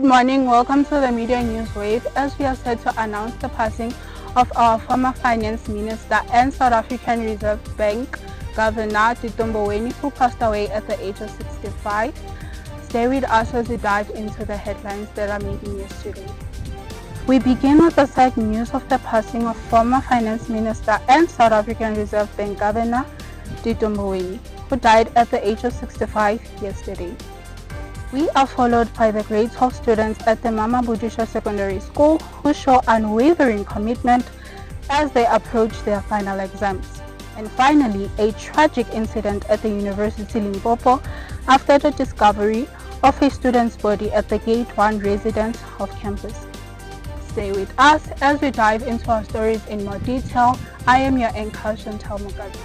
Good morning, welcome to the Media News Wave as we are set to announce the passing of our former Finance Minister and South African Reserve Bank Governor Tito Mboweni, who passed away at the age of 65. Stay with us as we dive into the headlines that are making news today. We begin with the sad news of the passing of former Finance Minister and South African Reserve Bank Governor Tito Mboweni, who died at the age of 65 yesterday. We are followed by the grade 12 students at the Mamabudusha Secondary School who show unwavering commitment as they approach their final exams. And finally, a tragic incident at the University Limpopo after the discovery of a student's body at the Gate 1 residence of campus. Stay with us as we dive into our stories in more detail. I am your anchor, Chantal Mugabe.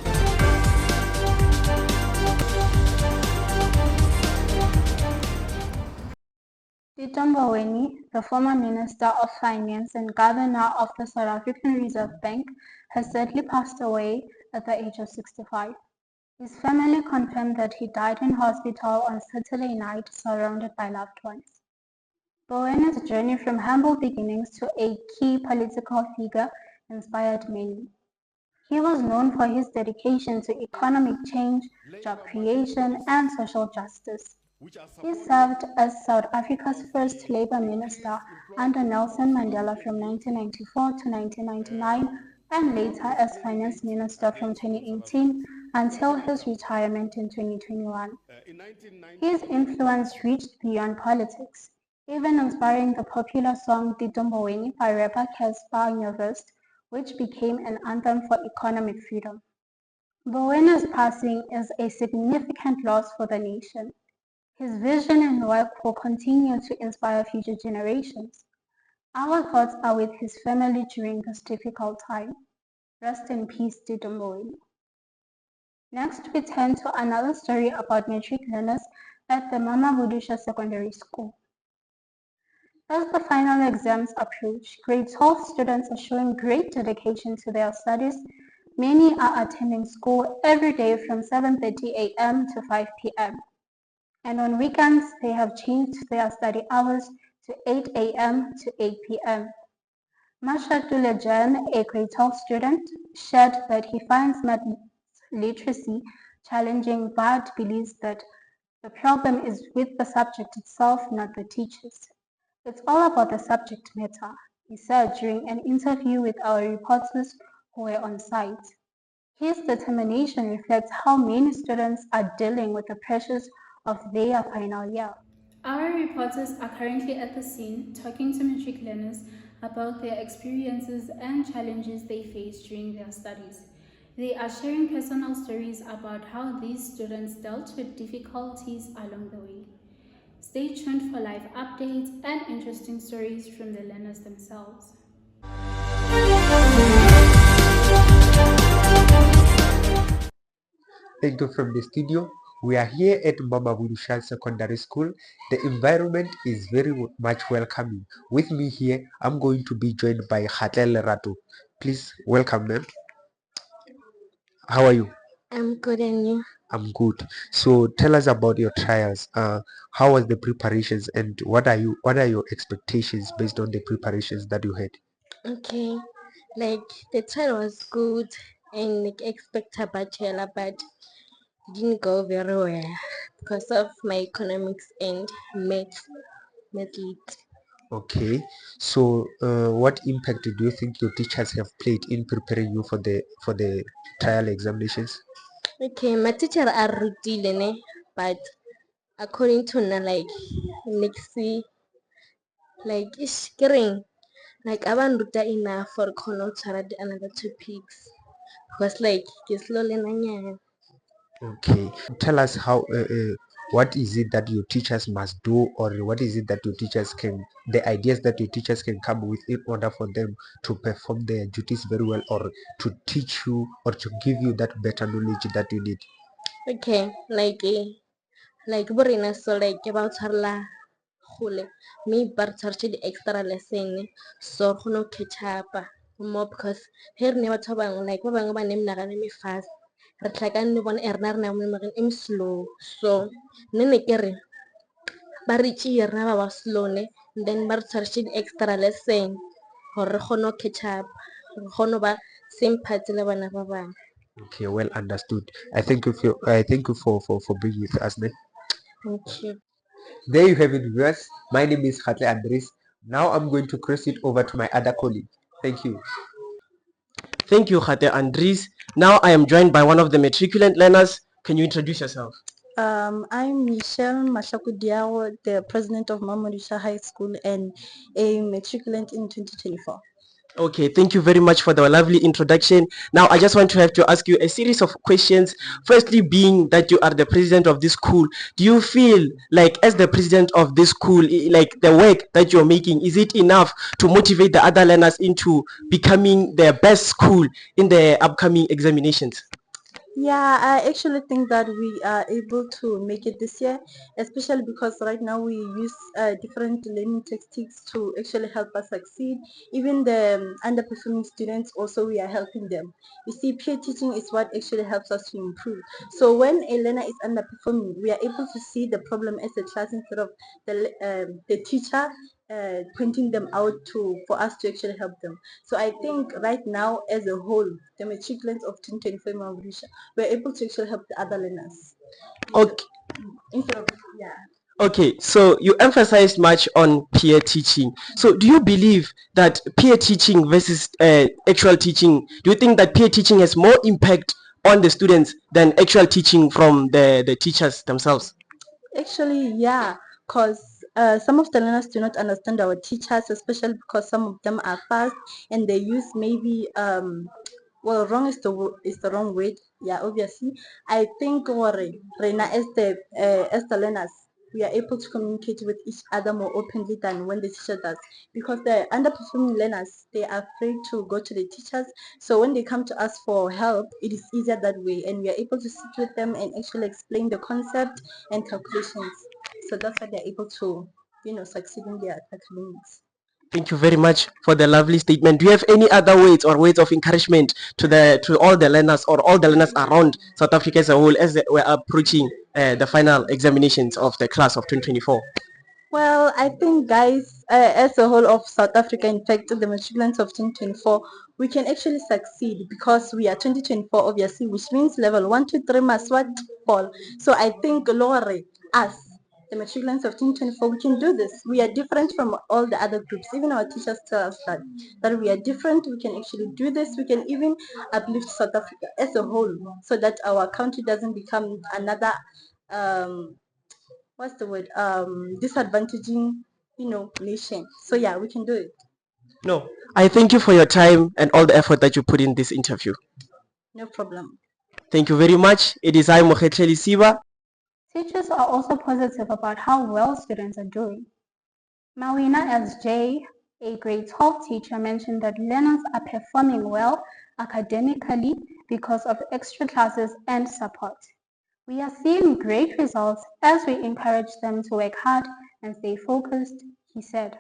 Tito Mboweni, the former Minister of Finance and Governor of the South African Reserve Bank, has sadly passed away at the age of 65. His family confirmed that he died in hospital on Saturday night, surrounded by loved ones. Mboweni's journey from humble beginnings to a key political figure inspired many. He was known for his dedication to economic change, job creation, and social justice. He served as South Africa's first Labour Minister under Nelson Mandela from 1994 to 1999 and later as Finance Minister from 2018 until his retirement in 2021. His influence reached beyond politics, even inspiring the popular song Tito Mboweni by rapper Casper Nyovest, which became an anthem for economic freedom. Mboweni's passing is a significant loss for the nation. His vision and work will continue to inspire future generations. Our thoughts are with his family during this difficult time. Rest in peace, Tito Mboweni. Next, we turn to another story about matric learners at the Mamabudusha Secondary School. As the final exams approach, grade 12 students are showing great dedication to their studies. Many are attending school every day from 7:30 a.m. to 5 p.m. And on weekends, they have changed their study hours to 8 a.m. to 8 p.m. Mashatule Jan, a grade 12 student, shared that he finds math literacy challenging but believes that the problem is with the subject itself, not the teachers. It's all about the subject matter, he said during an interview with our reporters who were on site. His determination reflects how many students are dealing with the pressures of their final year. Our reporters are currently at the scene talking to matric learners about their experiences and challenges they face during their studies. They are sharing personal stories about how these students dealt with difficulties along the way. Stay tuned for live updates and interesting stories from the learners themselves. Thank you from the studio. We are here at Mamabudusha Secondary School. The environment is very much welcoming. With me here, I'm going to be joined by Khatlele Rato. Please welcome, ma'am. How are you? I'm good, and you? I'm good. So tell us about your trials. How was the preparations, and what are your expectations based on the preparations that you had? Okay, the trial was good and expect a bachelor, but it didn't go very well because of my economics and math lit. Okay. So what impact do you think your teachers have played in preparing you for the trial examinations? Okay, my teacher are rutile, but according to na next ish kidding, aban ruta enough for kono the another topics because ke slow learning. Okay. Tell us how what is it that your teachers must do, or what is it that your teachers can, the ideas that your teachers can come with in order for them to perform their duties very well, or to teach you or to give you that better knowledge that you need. Okay, borena so about harla hole me bar the extra lesson so no catch up more because here never talk about ba bang ba nem nagane me fast re tlhakane le bone erna re na mo magane em slow so ne kere ba re tšea rena ba slow ne then ba re tshwaretse di-extra lesson gore re kgone go catch up, re kgone go ba same party le bana ba bangwe. Okay, well understood. I thank you for being with us, man. Thank you. There you have it, viewers. My name is Khatle Andres. Now I'm going to cross it over to my other colleague. Thank you. Thank you, Khate Andres. Now I am joined by one of the matriculant learners. Can you introduce yourself? I'm Michelle Mashakudiawo, the president of Mamabudusha High School and a matriculant in 2024. Okay, thank you very much for the lovely introduction. Now I just want to have to ask you a series of questions. Firstly, being that you are the president of this school, do you feel like as the president of this school, like the work that you're making, is it enough to motivate the other learners into becoming their best school in the upcoming examinations? Yeah, I actually think that we are able to make it this year, especially because right now we use different learning tactics to actually help us succeed. Even the underperforming students, also we are helping them. You see, peer teaching is what actually helps us to improve. So when a learner is underperforming, we are able to see the problem as a class instead of the teacher pointing them out for us to actually help them. So I think right now as a whole, the matriculants of 2024 Mamabudusha, we're able to actually help the other learners. Okay. Instead of, yeah. Okay, so you emphasized much on peer teaching. So do you believe that peer teaching versus actual teaching, do you think that peer teaching has more impact on the students than actual teaching from the teachers themselves? Actually, yeah, because some of the learners do not understand our teachers, especially because some of them are fast and they use maybe well, wrong is the wrong word. Yeah, obviously. I think Reina as the learners, we are able to communicate with each other more openly than when the teacher does. Because the underperforming learners, they are afraid to go to the teachers. So when they come to us for help, it is easier that way, and we are able to sit with them and actually explain the concept and calculations. So that's why they're able to, succeed in their academics. Thank you very much for the lovely statement. Do you have any other words or words of encouragement to all the learners or all the learners around South Africa as a whole as we're approaching the final examinations of the class of 2024? Well, I think, guys, as a whole of South Africa, in fact, the matriculants of 2024, we can actually succeed because we are 2024, obviously, which means level 1, 2, 3 must what fall. So I think, Lore, us, the matriculants of 2024, we can do this. We are different from all the other groups. Even our teachers tell us that we are different. We can actually do this. We can even uplift South Africa as a whole so that our country doesn't become another what's the word disadvantaging nation. So yeah, we can do it. No, I thank you for your time and all the effort that you put in this interview. No problem. Thank you very much. It is I, Mohetleli Siba. Teachers are also positive about how well students are doing. Mawina S.J., a grade 12 teacher, mentioned that learners are performing well academically because of extra classes and support. We are seeing great results as we encourage them to work hard and stay focused, he said.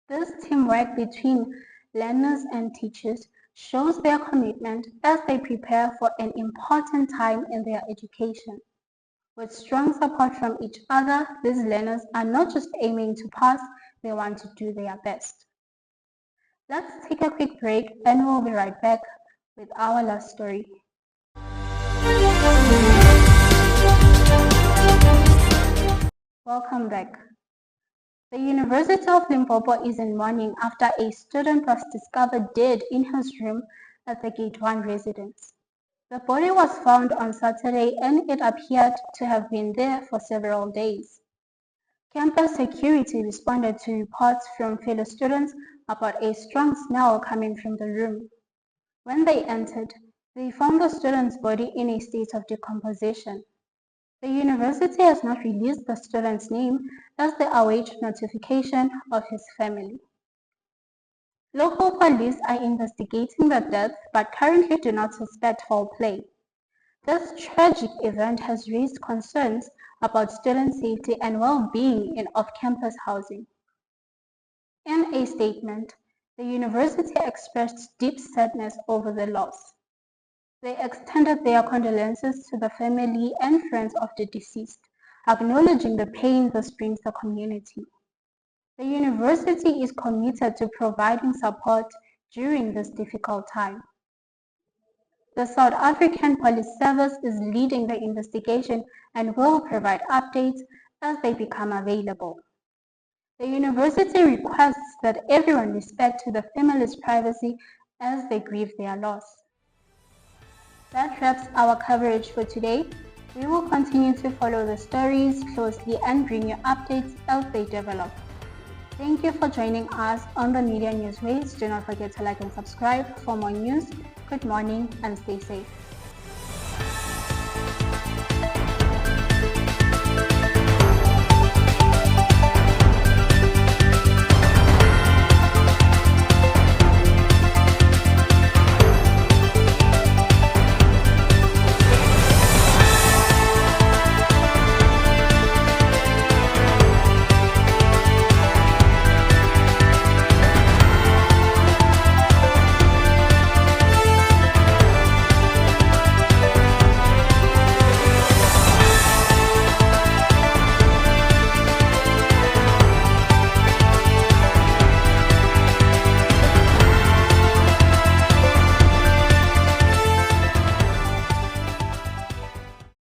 This teamwork between learners and teachers shows their commitment as they prepare for an important time in their education. With strong support from each other, these learners are not just aiming to pass, they want to do their best. Let's take a quick break and we'll be right back with our last story. Welcome back. The University of Limpopo is in mourning after a student was discovered dead in his room at the Gate 1 residence. The body was found on Saturday and it appeared to have been there for several days. Campus security responded to reports from fellow students about a strong smell coming from the room. When they entered, they found the student's body in a state of decomposition. The university has not released the student's name as they await notification of his family. Local police are investigating the death but currently do not suspect foul play. This tragic event has raised concerns about student safety and well-being in off-campus housing. In a statement, the university expressed deep sadness over the loss. They extended their condolences to the family and friends of the deceased, acknowledging the pain this brings the community. The university is committed to providing support during this difficult time. The South African Police Service is leading the investigation and will provide updates as they become available. The university requests that everyone respect the family's privacy as they grieve their loss. That wraps our coverage for today. We will continue to follow the stories closely and bring you updates as they develop. Thank you for joining us on the Media Newsways. Do not forget to like and subscribe for more news. Good morning and stay safe.